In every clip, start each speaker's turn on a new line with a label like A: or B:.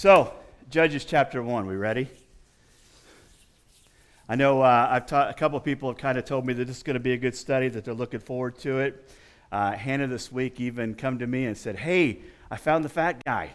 A: So, Judges chapter 1, we ready? I know a couple of people have kind of told me that this is going to be a good study, that they're looking forward to it. Hannah this week even come to me and said, "Hey, I found the fat guy."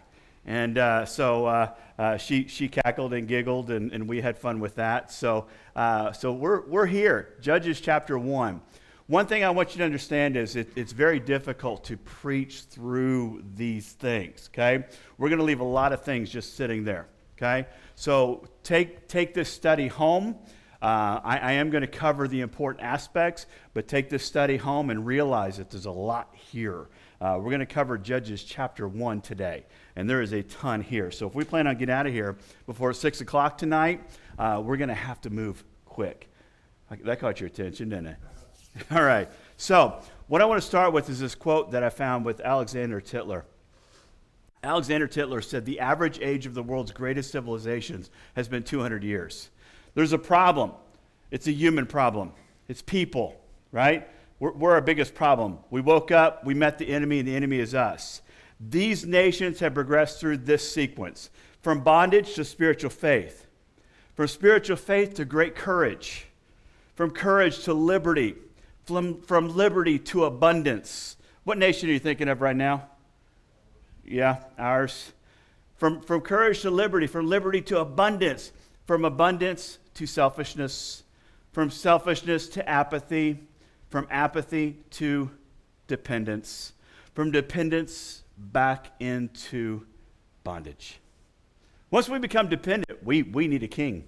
A: And so she cackled and giggled, and we had fun with that. So we're here, Judges chapter 1. One thing I want you to understand is it's very difficult to preach through these things, okay? We're going to leave a lot of things just sitting there, okay? So take this study home. I am going to cover the important aspects, but take this study home and realize that there's a lot here. We're going to cover Judges chapter 1 today, and there is a ton here. So if we plan on getting out of here before 6 o'clock tonight, we're going to have to move quick. That caught your attention, didn't it? All right. So what I want to start with is this quote that I found with Alexander Tytler. Alexander Tytler said, "The average age of the world's greatest civilizations has been 200 years. There's a problem. It's a human problem. It's people, right? We're our biggest problem. We woke up, we met the enemy, and the enemy is us. These nations have progressed through this sequence, from bondage to spiritual faith, from spiritual faith to great courage, from courage to liberty, from liberty to abundance." What nation are you thinking of right now? Yeah, ours. From courage to liberty, from liberty to abundance, from abundance to selfishness, from selfishness to apathy, from apathy to dependence, from dependence back into bondage. Once we become dependent, we need a king.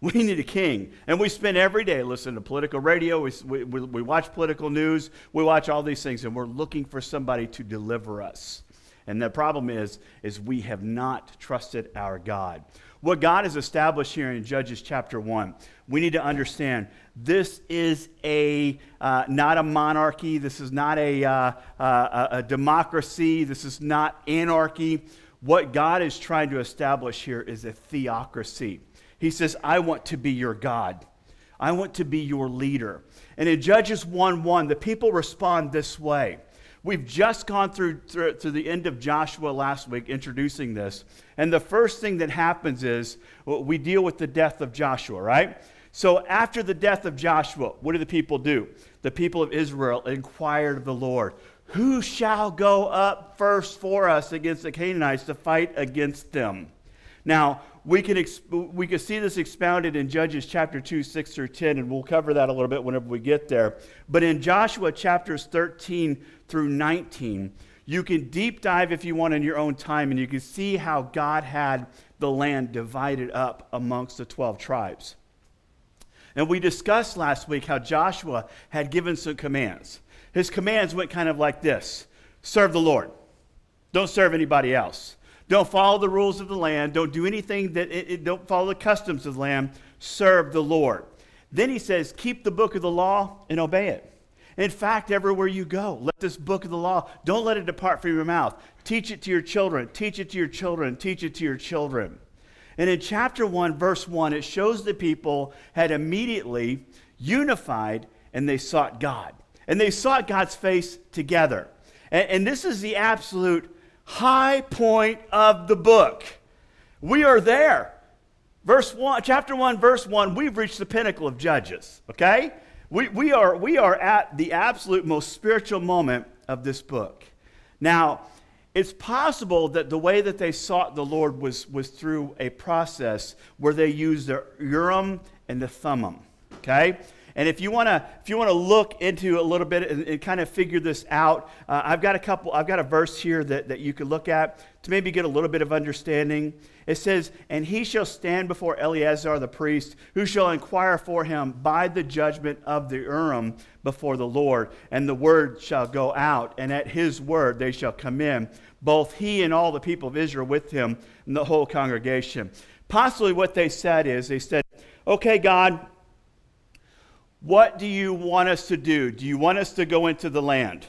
A: We need a king. And we spend every day listening to political radio. We watch political news. We watch all these things, and we're looking for somebody to deliver us. And the problem is we have not trusted our God. What God has established here in Judges chapter 1, we need to understand this is not a monarchy. This is not a democracy. This is not anarchy. What God is trying to establish here is a theocracy. He says, "I want to be your God. I want to be your leader." And in Judges 1:1, the people respond this way. We've just gone through the end of Joshua last week, introducing this. And the first thing that happens is we deal with the death of Joshua, right? So after the death of Joshua, what do the people do? The people of Israel inquired of the Lord, "Who shall go up first for us against the Canaanites to fight against them?" Now, we can see this expounded in Judges chapter 2, 6 through 10, and we'll cover that a little bit whenever we get there. But in Joshua chapters 13 through 19, you can deep dive if you want in your own time, and you can see how God had the land divided up amongst the 12 tribes. And we discussed last week how Joshua had given some commands. His commands went kind of like this: serve the Lord. Don't serve anybody else. Don't follow the rules of the land. Don't do anything don't follow the customs of the land. Serve the Lord. Then he says, keep the book of the law and obey it. In fact, everywhere you go, let this book of the law, don't let it depart from your mouth. Teach it to your children. Teach it to your children. Teach it to your children. And in chapter 1, verse 1, it shows the people had immediately unified and they sought God. And they sought God's face together. And this is the absolute high point of the book. We are there. Chapter 1, verse 1, we've reached the pinnacle of Judges, okay? We are at the absolute most spiritual moment of this book. Now, it's possible that the way that they sought the Lord was through a process where they used the Urim and the Thummim, okay? And if you want to look into a little bit and kind of figure this out, I've got a verse here that you can look at to maybe get a little bit of understanding. It says, "And he shall stand before Eleazar the priest, who shall inquire for him by the judgment of the Urim before the Lord. And the word shall go out, and at his word they shall come in, both he and all the people of Israel with him, and the whole congregation." Possibly what they said is, "Okay, God, what do you want us to do? Do you want us to go into the land?"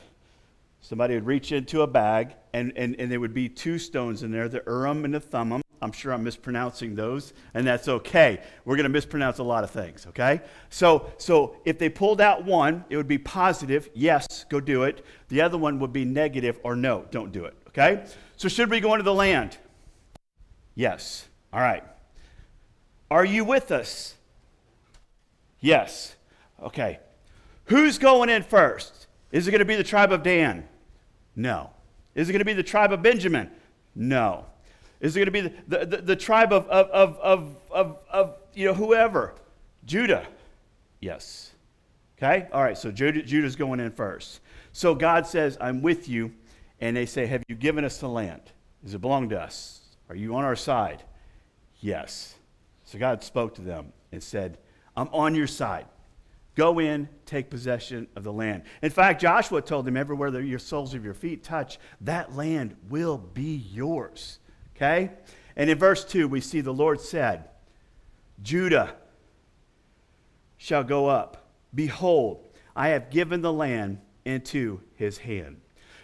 A: Somebody would reach into a bag, and there would be two stones in there, the Urim and the Thummim. I'm sure I'm mispronouncing those, and that's okay. We're going to mispronounce a lot of things, okay? So if they pulled out one, it would be positive, yes, go do it. The other one would be negative, or no, don't do it, okay? So should we go into the land? Yes. All right. Are you with us? Yes. Okay. Who's going in first? Is it going to be the tribe of Dan? No. Is it going to be the tribe of Benjamin? No. Is it going to be the tribe of whoever? Judah? Yes. Okay? All right, so Judah's going in first. So God says, I'm with you. And they say, have you given us the land? Does it belong to us? Are you on our side? Yes. So God spoke to them and said, I'm on your side. Go in, take possession of the land. In fact, Joshua told them, everywhere that your soles of your feet touch, that land will be yours. Okay? And in verse 2, we see the Lord said, Judah shall go up. Behold, I have given the land into his hand.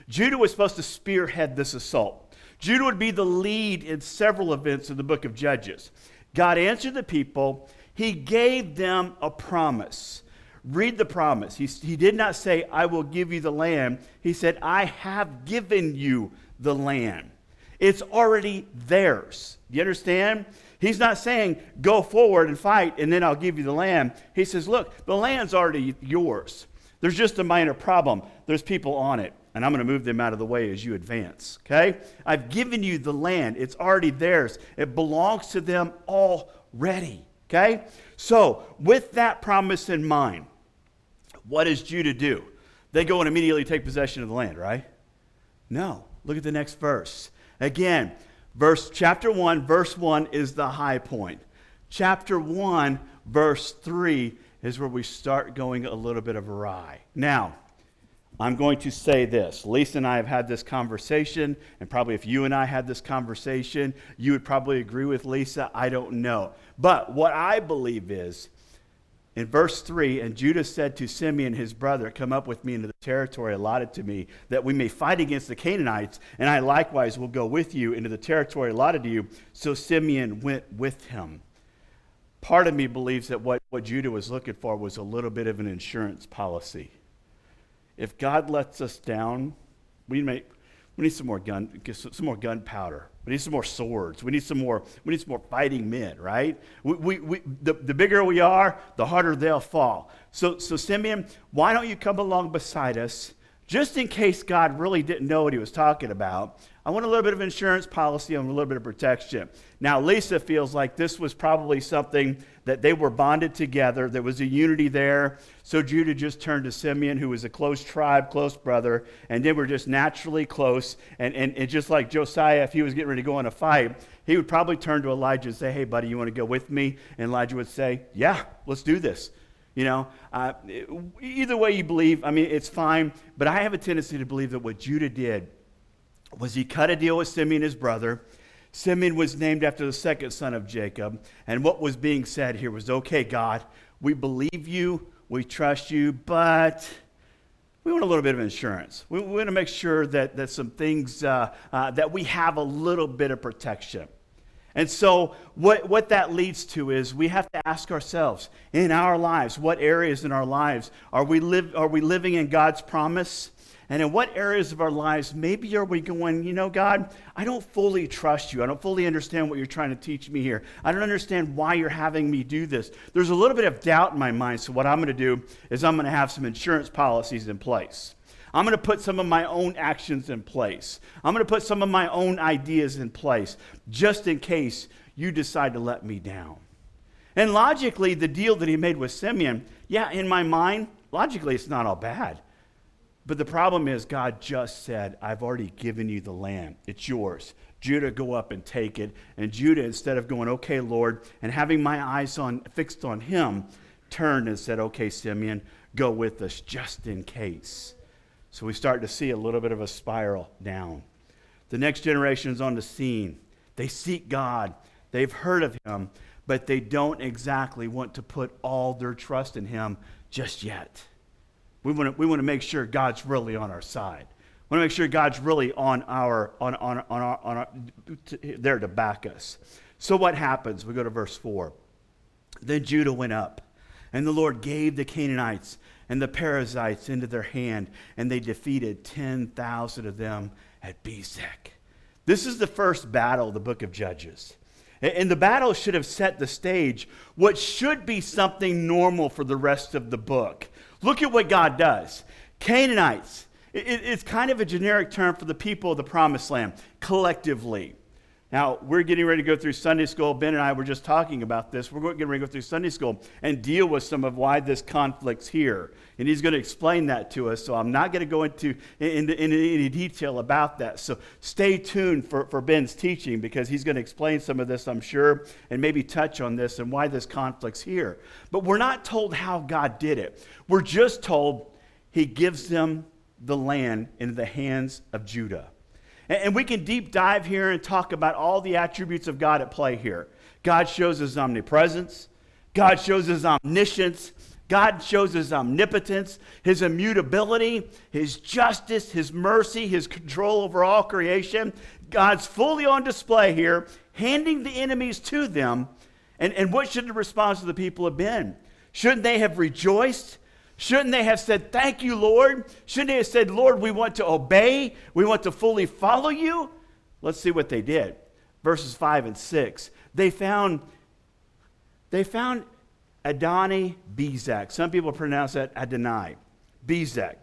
A: Judah was supposed to spearhead this assault. Judah would be the lead in several events in the book of Judges. God answered the people. He gave them a promise. Read the promise. He did not say, I will give you the land. He said, I have given you the land. It's already theirs. Do you understand? He's not saying, go forward and fight, and then I'll give you the land. He says, look, the land's already yours. There's just a minor problem. There's people on it, and I'm going to move them out of the way as you advance. Okay? I've given you the land. It's already theirs. It belongs to them already. Okay? So, with that promise in mind, what does Judah do? They go and immediately take possession of the land, right? No. Look at the next verse. Again, chapter 1, verse 1 is the high point. Chapter 1, verse 3 is where we start going a little bit of awry. Now, I'm going to say this. Lisa and I have had this conversation, and probably if you and I had this conversation, you would probably agree with Lisa. I don't know. But what I believe is, in verse 3, and Judah said to Simeon, his brother, come up with me into the territory allotted to me, that we may fight against the Canaanites, and I likewise will go with you into the territory allotted to you. So Simeon went with him. Part of me believes that what Judah was looking for was a little bit of an insurance policy. If God lets us down, we need some more gunpowder. We need some more swords. We need some more fighting men, right? The bigger we are, the harder they'll fall. So Simeon, why don't you come along beside us, just in case God really didn't know what he was talking about? I want a little bit of insurance policy and a little bit of protection. Now, Lisa feels like this was probably something that they were bonded together. There was a unity there. So Judah just turned to Simeon, who was a close tribe, close brother, and they were just naturally close. And just like Josiah, if he was getting ready to go in a fight, he would probably turn to Elijah and say, hey, buddy, you want to go with me? And Elijah would say, yeah, let's do this. You know, either way you believe, I mean, it's fine. But I have a tendency to believe that what Judah did was he cut a deal with Simeon, his brother. Simeon was named after the second son of Jacob. And what was being said here was, okay, God, we believe you, we trust you, but we want a little bit of insurance. We want to make sure that some things, that we have a little bit of protection. And so what that leads to is we have to ask ourselves, in our lives, what areas in our lives are we living in God's promise? And in what areas of our lives, maybe are we going, you know, God, I don't fully trust you. I don't fully understand what you're trying to teach me here. I don't understand why you're having me do this. There's a little bit of doubt in my mind. So what I'm going to do is I'm going to have some insurance policies in place. I'm going to put some of my own actions in place. I'm going to put some of my own ideas in place, just in case you decide to let me down. And logically, the deal that he made with Simeon, yeah, in my mind, logically, it's not all bad. But the problem is God just said, I've already given you the land. It's yours. Judah, go up and take it. And Judah, instead of going, okay, Lord, and having my eyes fixed on him, turned and said, okay, Simeon, go with us just in case. So we start to see a little bit of a spiral down. The next generation is on the scene. They seek God. They've heard of him, but they don't exactly want to put all their trust in him just yet. We want to make sure God's really on our side. We want to make sure God's really on our there to back us. So what happens? We go to verse 4. Then Judah went up, and the Lord gave the Canaanites and the Perizzites into their hand, and they defeated 10,000 of them at Bezek. This is the first battle of the book of Judges. And the battle should have set the stage, what should be something normal for the rest of the book. Look at what God does. Canaanites, it's kind of a generic term for the people of the Promised Land, collectively. Now, we're getting ready to go through Sunday school. Ben and I were just talking about this. We're getting ready to go through Sunday school and deal with some of why this conflict's here. And he's going to explain that to us, so I'm not going to go into any detail about that. So stay tuned for Ben's teaching, because he's going to explain some of this, I'm sure, and maybe touch on this and why this conflict's here. But we're not told how God did it. We're just told he gives them the land into the hands of Judah. And we can deep dive here and talk about all the attributes of God at play here. God shows his omnipresence. God shows his omniscience. God shows his omnipotence, his immutability, his justice, his mercy, his control over all creation. God's fully on display here, handing the enemies to them. And what should the response of the people have been? Shouldn't they have rejoiced? Shouldn't they have said, thank you, Lord? Shouldn't they have said, Lord, we want to obey. We want to fully follow you? Let's see what they did. Verses 5 and 6. They found Adoni-Bezek. Some people pronounce that Adonai. Bezek.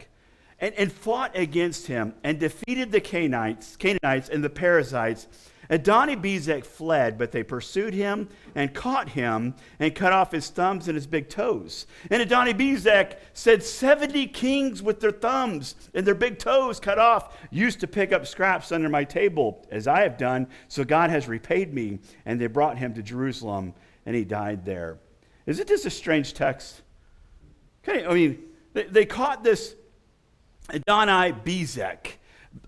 A: And fought against him and defeated the Canaanites and the Perizzites. Adoni-Bezek fled, but they pursued him and caught him and cut off his thumbs and his big toes. And Adoni-Bezek said, 70 kings with their thumbs and their big toes cut off used to pick up scraps under my table, as I have done, so God has repaid me. And they brought him to Jerusalem, and he died there. Isn't this a strange text? Okay, I mean, they caught this Adoni-Bezek.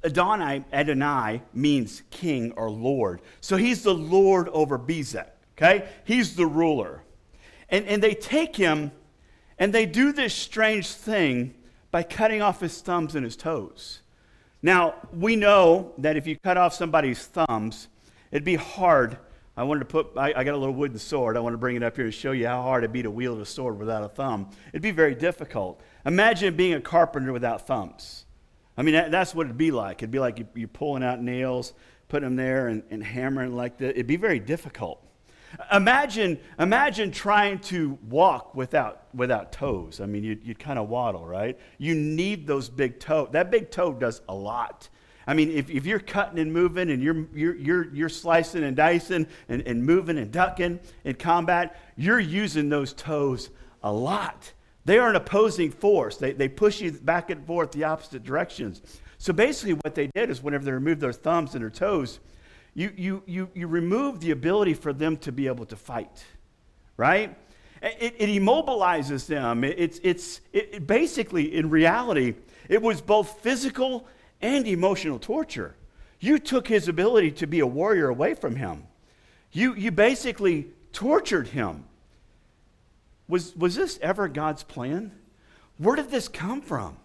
A: Adonai means king or lord. So he's the lord over Bezek, okay? He's the ruler. And they take him and they do this strange thing by cutting off his thumbs and his toes. Now, we know that if you cut off somebody's thumbs, it'd be hard. I got a little wooden sword. I want to bring it up here to show you how hard it'd be to wield a sword without a thumb. It'd be very difficult. Imagine being a carpenter without thumbs. I mean, that's what it'd be like. It'd be like you're pulling out nails, putting them there and hammering like that. It'd be very difficult. Imagine trying to walk without toes. I mean, you'd kind of waddle, right? You need those big toes. That big toe does a lot. I mean, if you're cutting and moving and you're slicing and dicing and moving and ducking in combat, you're using those toes a lot. They are an opposing force. They push you back and forth the opposite directions. So basically what they did is whenever they removed their thumbs and their toes, you remove the ability for them to be able to fight, right? It immobilizes them. It basically, in reality, it was both physical and emotional torture. You took his ability to be a warrior away from him. You basically tortured him. Was this ever God's plan? Where did this come from?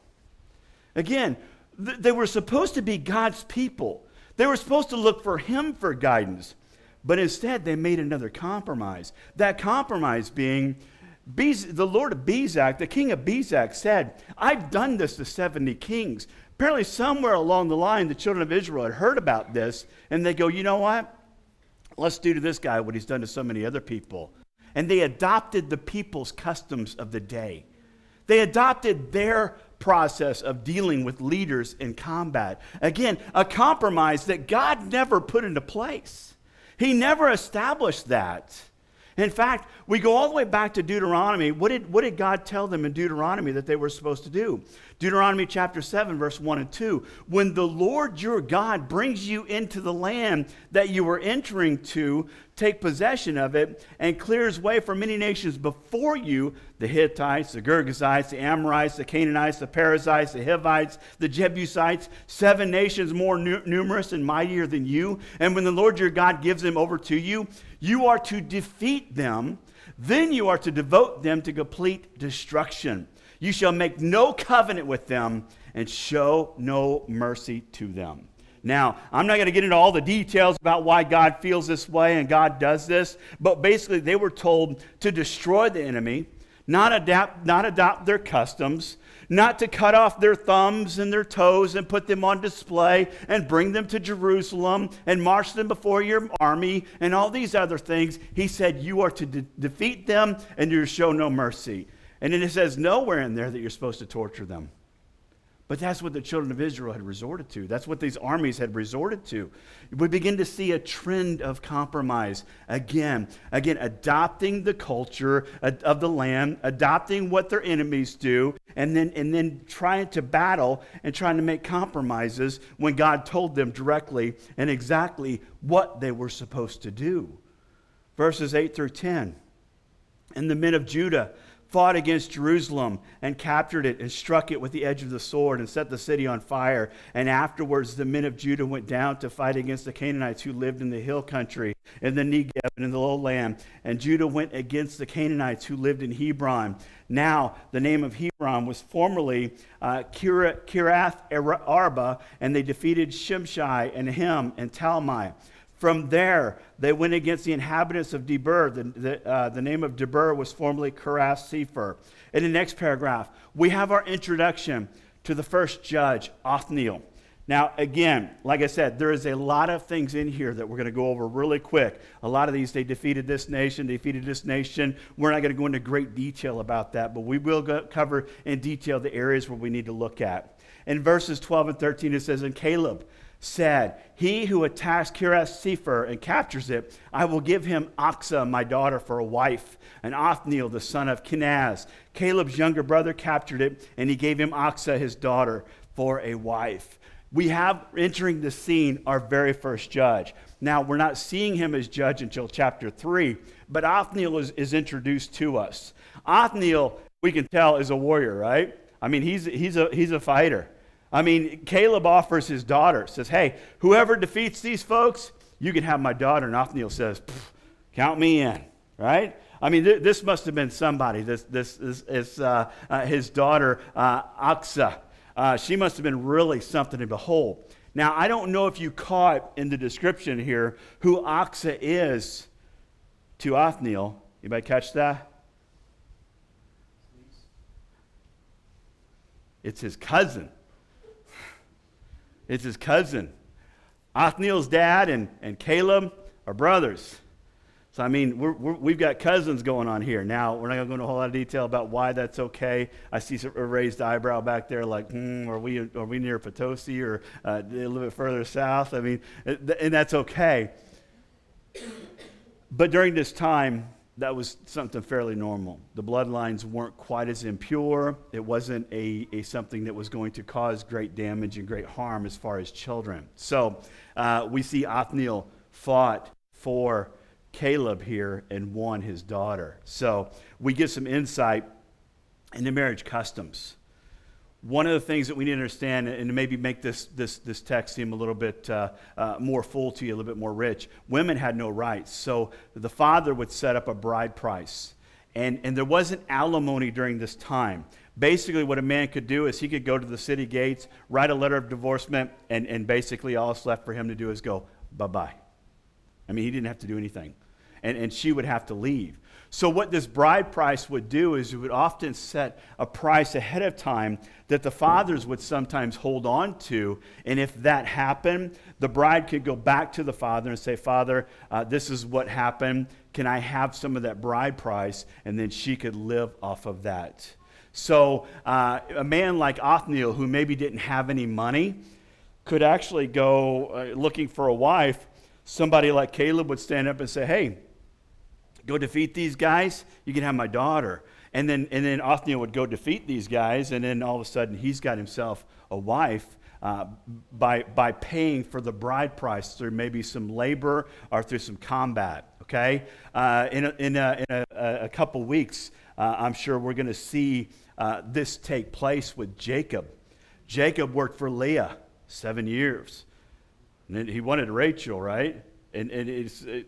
A: Again, they were supposed to be God's people. They were supposed to look for him for guidance. But instead, they made another compromise. That compromise being, the Lord of Bezek, the king of Bezek, said, I've done this to 70 kings. Apparently, somewhere along the line, the children of Israel had heard about this, and they go, you know what? Let's do to this guy what he's done to so many other people. And they adopted the people's customs of the day. They adopted their process of dealing with leaders in combat. Again, a compromise that God never put into place. He never established that. In fact, we go all the way back to Deuteronomy. What did God tell them in Deuteronomy that they were supposed to do? Deuteronomy chapter 7, verse 1 and 2. When the Lord your God brings you into the land that you are entering to, take possession of it, and clears way for many nations before you, the Hittites, the Girgashites, the Amorites, the Canaanites, the Perizzites, the Hivites, the Jebusites, 7 nations more numerous and mightier than you. And when the Lord your God gives them over to you, you are to defeat them. Then you are to devote them to complete destruction. You shall make no covenant with them and show no mercy to them. Now, I'm not going to get into all the details about why God feels this way and God does this, but basically they were told to destroy the enemy, not adopt their customs, not to cut off their thumbs and their toes and put them on display and bring them to Jerusalem and march them before your army and all these other things. He said you are to defeat them and you're to show no mercy. And then it says nowhere in there that you're supposed to torture them. But that's what the children of Israel had resorted to. That's what these armies had resorted to. We begin to see a trend of compromise. Again, adopting the culture of the land, adopting what their enemies do, and then trying to battle and trying to make compromises when God told them directly and exactly what they were supposed to do. Verses 8 through 10. And the men of Judah fought against Jerusalem and captured it and struck it with the edge of the sword and set the city on fire. And afterwards the men of Judah went down to fight against the Canaanites who lived in the hill country, in the Negev and in the lowland. And Judah went against the Canaanites who lived in Hebron. Now the name of Hebron was formerly Kiriath Arba, and they defeated Shimshai and Ahem and Talmai. From there, they went against the inhabitants of Debir. The name of Debir was formerly Kiriath Sefer. In the next paragraph, we have our introduction to the first judge, Othniel. Now, again, like I said, there is a lot of things in here that we're going to go over really quick. A lot of these, they defeated this nation. We're not going to go into great detail about that, but we will cover in detail the areas where we need to look at. In verses 12 and 13, it says, and Caleb said, he who attacks Kiriath Sefer and captures it, I will give him Achsah, my daughter, for a wife, and Othniel, the son of Kenaz. Caleb's younger brother captured it, and he gave him Achsah, his daughter, for a wife. We have, entering the scene, our very first judge. Now, we're not seeing him as judge until chapter 3, but Othniel is introduced to us. Othniel, we can tell, is a warrior, right? I mean, he's a fighter. I mean, Caleb offers his daughter, says, hey, whoever defeats these folks, you can have my daughter. And Othniel says, count me in, right? I mean, this must have been somebody. This is his daughter, Achsah. She must have been really something to behold. Now, I don't know if you caught in the description here who Achsah is to Othniel. Anybody catch that? It's his cousin. It's his cousin. Othniel's dad and Caleb are brothers. So, I mean, we've got cousins going on here. Now, we're not going to go into a whole lot of detail about why that's okay. I see a raised eyebrow back there like, are we near Potosi or a little bit further south? I mean, and that's okay. But during this time, that was something fairly normal. The bloodlines weren't quite as impure. It wasn't a something that was going to cause great damage and great harm as far as children. So we see Othniel fought for Caleb here and won his daughter. So we get some insight into marriage customs. One of the things that we need to understand, and to maybe make this text seem a little bit more full to you, a little bit more rich, women had no rights. So the father would set up a bride price. And there wasn't alimony during this time. Basically, what a man could do is he could go to the city gates, write a letter of divorcement, and basically all that's left for him to do is go, bye-bye. I mean, he didn't have to do anything. And she would have to leave. So what this bride price would do is it would often set a price ahead of time that the fathers would sometimes hold on to. And if that happened, the bride could go back to the father and say, Father, this is what happened. Can I have some of that bride price? And then she could live off of that. So a man like Othniel, who maybe didn't have any money, could actually go looking for a wife. Somebody like Caleb would stand up and say, hey, go defeat these guys, you can have my daughter. And then Othniel would go defeat these guys, and then all of a sudden he's got himself a wife by paying for the bride price through maybe some labor or through some combat, okay? In a couple weeks, I'm sure we're going to see this take place with Jacob. Jacob worked for Leah 7 years. And then he wanted Rachel, right?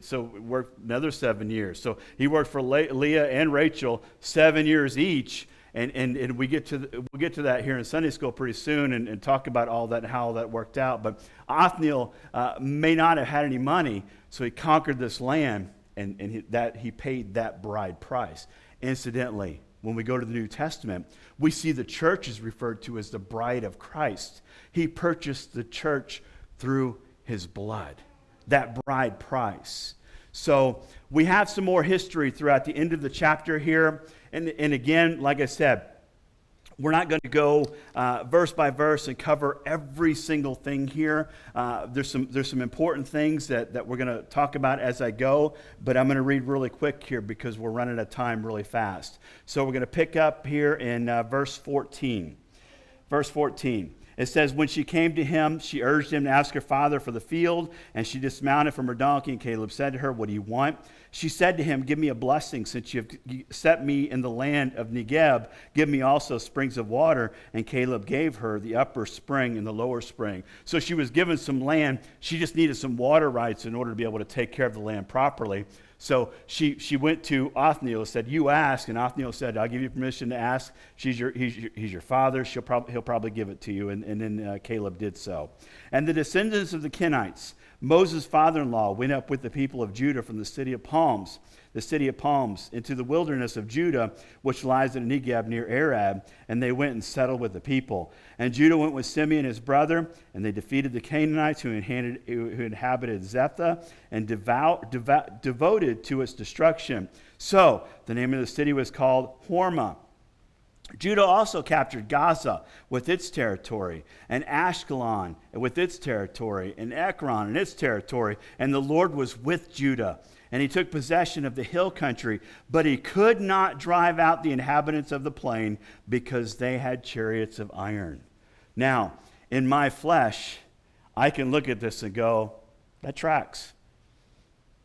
A: So worked another 7 years. So he worked for Leah and Rachel 7 years each. And we'll get to that here in Sunday school pretty soon and talk about all that and how that worked out. But Othniel may not have had any money, so he conquered this land and he paid that bride price. Incidentally, when we go to the New Testament, we see the church is referred to as the bride of Christ. He purchased the church through his blood, that bride price. So we have some more history throughout the end of the chapter here. And again, like I said, we're not going to go verse by verse and cover every single thing here. There's some important things that we're going to talk about as I go, but I'm going to read really quick here because we're running out of time really fast. So we're going to pick up here in verse 14. Verse 14. It says, when she came to him, she urged him to ask her father for the field, and she dismounted from her donkey, and Caleb said to her, what do you want? She said to him, give me a blessing, since you have set me in the land of Negeb. Give me also springs of water. And Caleb gave her the upper spring and the lower spring. So she was given some land. She just needed some water rights in order to be able to take care of the land properly. So she went to Othniel and said, you ask. And Othniel said, I'll give you permission to ask. He's your father. He'll probably give it to you. And then Caleb did so. And the descendants of the Kenites, Moses' father-in-law, went up with the people of Judah from the city of Palms, into the wilderness of Judah, which lies in Negeb near Arab, and they went and settled with the people. And Judah went with Simeon his brother, and they defeated the Canaanites who inhabited Zephath, and devoted to its destruction. So the name of the city was called Hormah. Judah also captured Gaza with its territory, and Ashkelon with its territory, and Ekron and its territory. And the Lord was with Judah. And he took possession of the hill country, but he could not drive out the inhabitants of the plain because they had chariots of iron. Now, in my flesh, I can look at this and go, that tracks.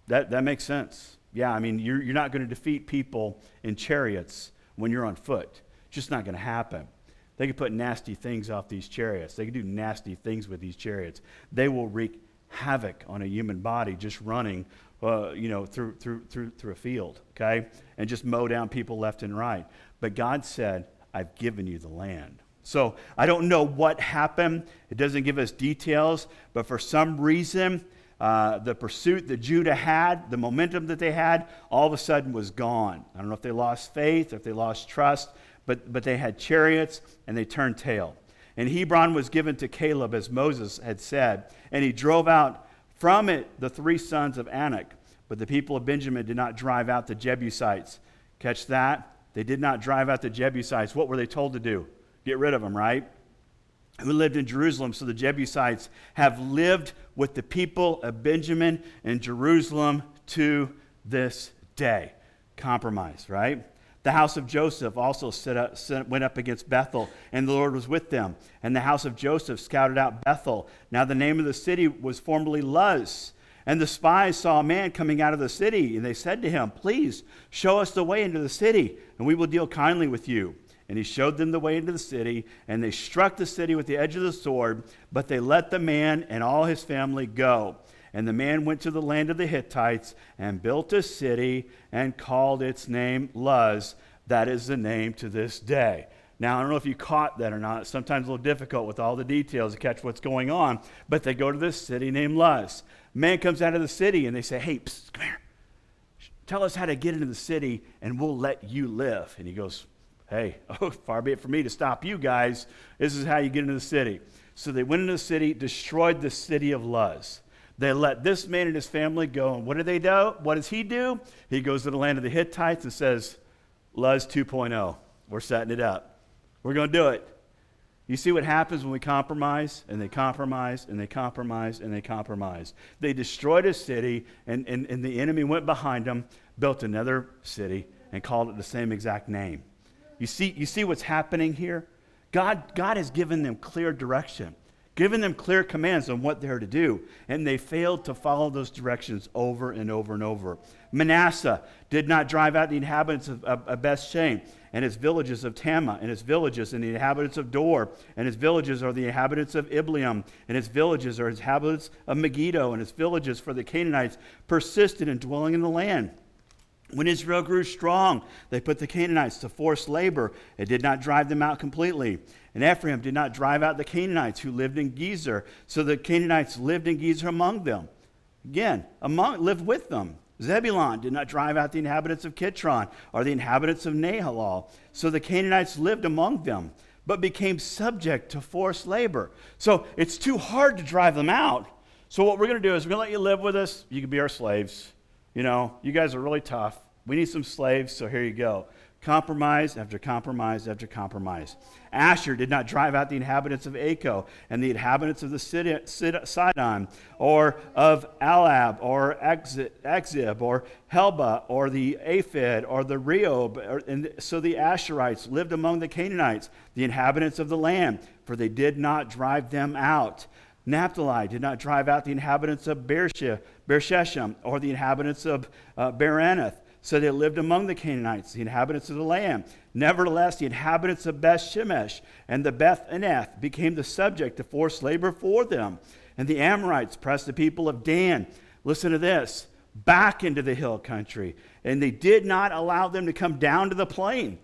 A: That makes sense. Yeah, I mean, you're not going to defeat people in chariots when you're on foot. Just not going to happen. They can put nasty things off these chariots. They can do nasty things with these chariots. They will wreak havoc on a human body just running, through a field, okay, and just mow down people left and right. But God said, "I've given you the land." So I don't know what happened. It doesn't give us details, but for some reason, the pursuit that Judah had, the momentum that they had, all of a sudden was gone. I don't know if they lost faith, if they lost trust. But they had chariots, and they turned tail. And Hebron was given to Caleb, as Moses had said, and he drove out from it the 3 sons of Anak. But the people of Benjamin did not drive out the Jebusites. Catch that? They did not drive out the Jebusites. What were they told to do? Get rid of them, right? Who lived in Jerusalem. So the Jebusites have lived with the people of Benjamin and Jerusalem to this day. Compromise, right? The house of Joseph also went up against Bethel, and the Lord was with them. And the house of Joseph scouted out Bethel. Now the name of the city was formerly Luz. And the spies saw a man coming out of the city, and they said to him, please show us the way into the city, and we will deal kindly with you. And he showed them the way into the city, and they struck the city with the edge of the sword, but they let the man and all his family go. And the man went to the land of the Hittites and built a city and called its name Luz. That is the name to this day. Now, I don't know if you caught that or not. It's sometimes a little difficult with all the details to catch what's going on. But they go to this city named Luz. Man comes out of the city and they say, hey, psst, come here. Tell us how to get into the city and we'll let you live. And he goes, hey, far be it from me to stop you guys. This is how you get into the city. So they went into the city, destroyed the city of Luz. They let this man and his family go. And what do they do? What does he do? He goes to the land of the Hittites and says, Luz 2.0. We're setting it up. We're going to do it. You see what happens when we compromise, and they compromise, and they compromise, and they compromise. They destroyed a city, and the enemy went behind them, built another city, and called it the same exact name. You see what's happening here? God has given them clear direction, given them clear commands on what they're to do, and they failed to follow those directions over and over and over. Manasseh did not drive out the inhabitants of Bethshean and its villages of Tamah and its villages, and the inhabitants of Dor and its villages are the inhabitants of Ibleam, and its villages are inhabitants of Megiddo, and its villages, for the Canaanites persisted in dwelling in the land. When Israel grew strong, they put the Canaanites to forced labor. It did not drive them out completely. And Ephraim did not drive out the Canaanites who lived in Gezer. So the Canaanites lived in Gezer among them. Again, lived with them. Zebulun did not drive out the inhabitants of Kitron or the inhabitants of Nahalal. So the Canaanites lived among them, but became subject to forced labor. So it's too hard to drive them out. So what we're going to do is we're going to let you live with us. You can be our slaves. You know, you guys are really tough. We need some slaves, so here you go. Compromise after compromise after compromise. Asher did not drive out the inhabitants of Acco and the inhabitants of the Sidon, or of Alab, or Akzib, or Helba, or the Aphid, or the Rehob. And so the Asherites lived among the Canaanites, the inhabitants of the land, for they did not drive them out. Naphtali did not drive out the inhabitants of Beersheba, or the inhabitants of Beranath. So they lived among the Canaanites, the inhabitants of the land. Nevertheless, the inhabitants of Beth Shemesh and the Beth Anath became the subject of forced labor for them. And the Amorites pressed the people of Dan, listen to this, back into the hill country. And they did not allow them to come down to the plain.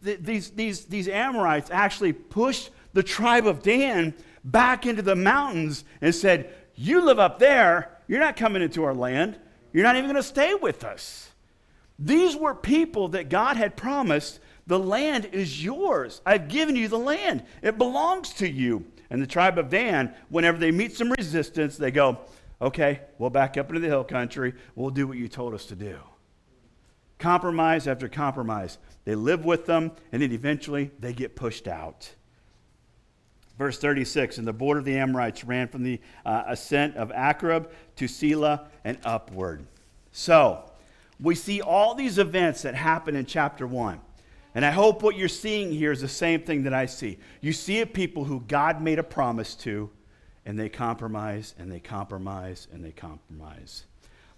A: These Amorites actually pushed the tribe of Dan back into the mountains and said, you live up there, you're not coming into our land. You're not even going to stay with us. These were people that God had promised, the land is yours. I've given you the land. It belongs to you. And the tribe of Dan, whenever they meet some resistance, they go, okay, we'll back up into the hill country. We'll do what you told us to do. Compromise after compromise. They live with them, and then eventually they get pushed out. Verse 36, and the border of the Amorites ran from the ascent of Akrab to Selah and upward. So, we see all these events that happen in chapter 1. And I hope what you're seeing here is the same thing that I see. You see a people who God made a promise to, and they compromise, and they compromise, and they compromise.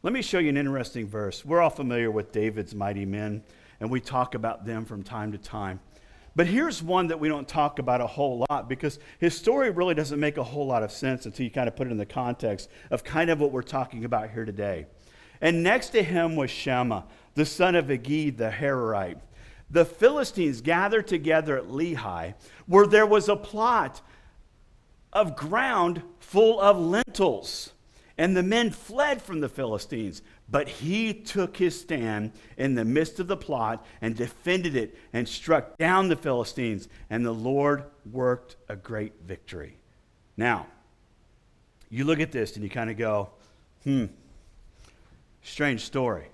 A: Let me show you an interesting verse. We're all familiar with David's mighty men, and we talk about them from time to time. But here's one that we don't talk about a whole lot because his story really doesn't make a whole lot of sense until you kind of put it in the context of kind of what we're talking about here today. And next to him was Shammah, the son of Agee the Hararite. The Philistines gathered together at Lehi, where there was a plot of ground full of lentils. And the men fled from the Philistines, but he took his stand in the midst of the plot and defended it and struck down the Philistines, and the Lord worked a great victory. Now, you look at this and you kind of go, strange story.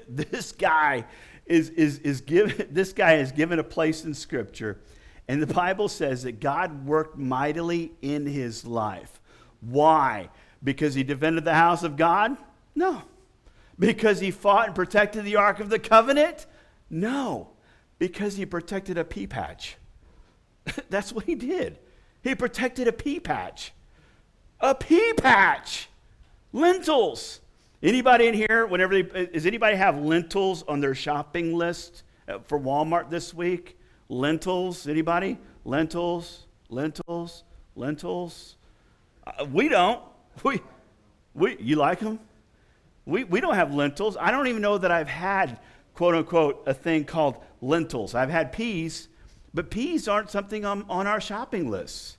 A: This guy is given a place in Scripture, and the Bible says that God worked mightily in his life. Why? Because he defended the house of God? No. Because he fought and protected the Ark of the Covenant? No. Because he protected a pea patch. That's what he did. He protected a pea patch. A pea patch! Lentils. Anybody in here, does anybody have lentils on their shopping list for Walmart this week? Lentils? Anybody? Lentils? We don't. You like them? We don't have lentils. I don't even know that I've had, quote unquote, a thing called lentils. I've had peas, but peas aren't something on our shopping list.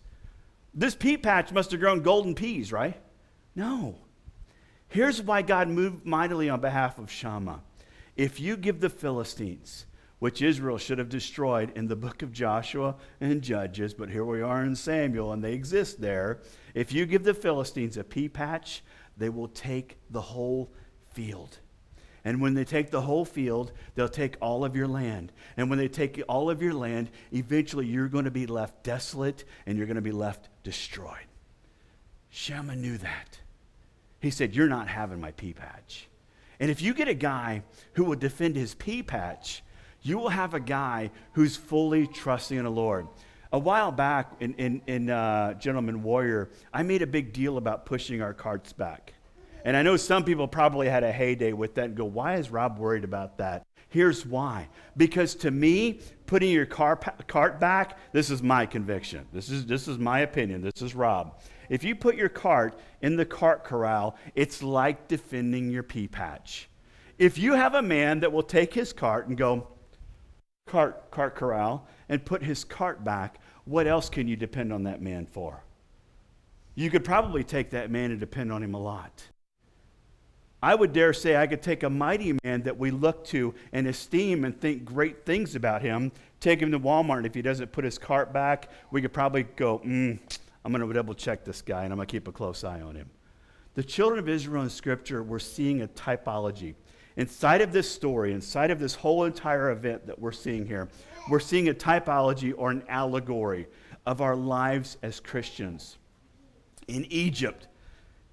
A: This pea patch must have grown golden peas, right? No. Here's why God moved mightily on behalf of Shammah. If you give the Philistines, which Israel should have destroyed in the book of Joshua and Judges, but here we are in Samuel and they exist there. If you give the Philistines a pea patch, they will take the whole field. And when they take the whole field, they'll take all of your land. And when they take all of your land, eventually you're going to be left desolate and you're going to be left destroyed. Shammah knew that. He said, you're not having my pea patch. And if you get a guy who will defend his pea patch, you will have a guy who's fully trusting in the Lord. A while back in Gentleman Warrior, I made a big deal about pushing our carts back. And I know some people probably had a heyday with that and go, why is Rob worried about that? Here's why. Because to me, putting your cart back, this is my conviction. This is my opinion. This is Rob. If you put your cart in the cart corral, it's like defending your pea patch. If you have a man that will take his cart and go, cart corral, and put his cart back, what else can you depend on that man for? You could probably take that man and depend on him a lot. I would dare say I could take a mighty man that we look to and esteem and think great things about him, take him to Walmart, and if he doesn't put his cart back, we could probably go, I'm going to double check this guy, and I'm going to keep a close eye on him. The children of Israel in Scripture were seeing a typology. Inside of this story, inside of this whole entire event that we're seeing here, we're seeing a typology or an allegory of our lives as Christians. In Egypt,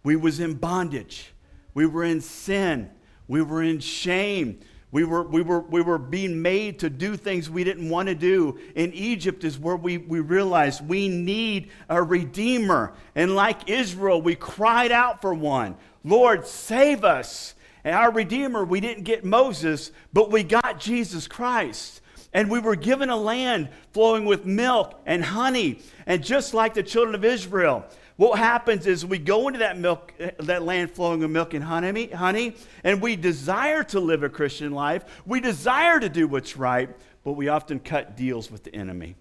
A: we was in bondage. We were in sin. We were in shame. We were being made to do things we didn't want to do. In Egypt is where we realized we need a redeemer. And like Israel, we cried out for one. Lord, save us. And our redeemer, we didn't get Moses, but we got Jesus Christ. And we were given a land flowing with milk and honey. And just like the children of Israel, what happens is we go into that land flowing with milk and honey, and we desire to live a Christian life. We desire to do what's right, but we often cut deals with the enemy.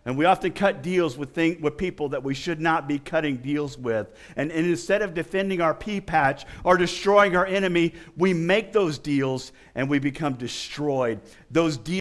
A: And we often cut deals with people that we should not be cutting deals with. And instead of defending our pea patch or destroying our enemy, we make those deals and we become destroyed. Those deals